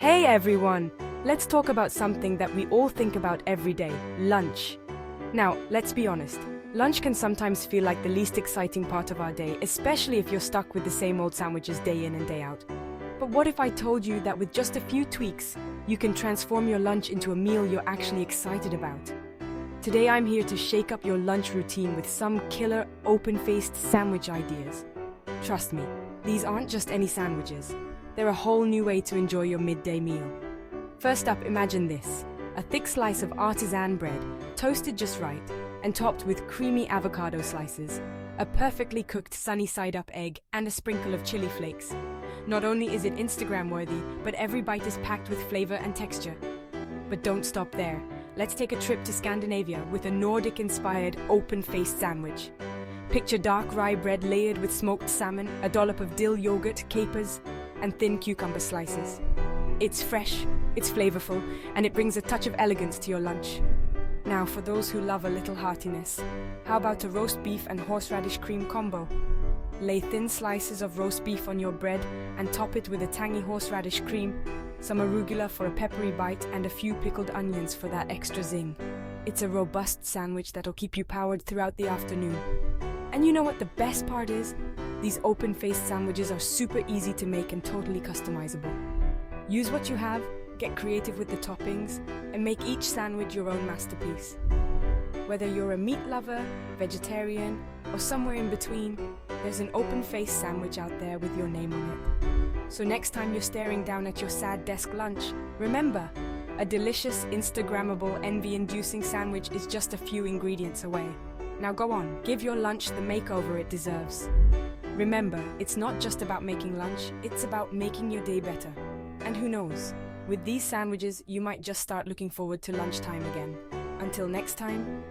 Hey everyone! Let's talk about something that we all think about every day, lunch. Now, let's be honest. Lunch can sometimes feel like the least exciting part of our day, especially if you're stuck with the same old sandwiches day in and day out. But what if I told you that with just a few tweaks, you can transform your lunch into a meal you're actually excited about? Today I'm here to shake up your lunch routine with some killer, open-faced sandwich ideas. Trust me, these aren't just any sandwiches. They're a whole new way to enjoy your midday meal. First up, imagine this. A thick slice of artisan bread, toasted just right, and topped with creamy avocado slices, a perfectly cooked sunny-side-up egg, and a sprinkle of chili flakes. Not only is it Instagram-worthy, but every bite is packed with flavor and texture. But don't stop there. Let's take a trip to Scandinavia with a Nordic-inspired, open-faced sandwich. Picture dark rye bread layered with smoked salmon, a dollop of dill yogurt, capers, and thin cucumber slices. It's fresh, it's flavorful, and it brings a touch of elegance to your lunch. Now, for those who love a little heartiness, how about a roast beef and horseradish cream combo? Lay thin slices of roast beef on your bread and top it with a tangy horseradish cream, some arugula for a peppery bite, and a few pickled onions for that extra zing. It's a robust sandwich that'll keep you powered throughout the afternoon. And you know what the best part is? These open-faced sandwiches are super easy to make and totally customizable. Use what you have, get creative with the toppings, and make each sandwich your own masterpiece. Whether you're a meat lover, vegetarian, or somewhere in between, there's an open-faced sandwich out there with your name on it. So next time you're staring down at your sad desk lunch, remember, a delicious, Instagrammable, envy-inducing sandwich is just a few ingredients away. Now go on, give your lunch the makeover it deserves. Remember, it's not just about making lunch, it's about making your day better. And who knows, with these sandwiches, you might just start looking forward to lunchtime again. Until next time,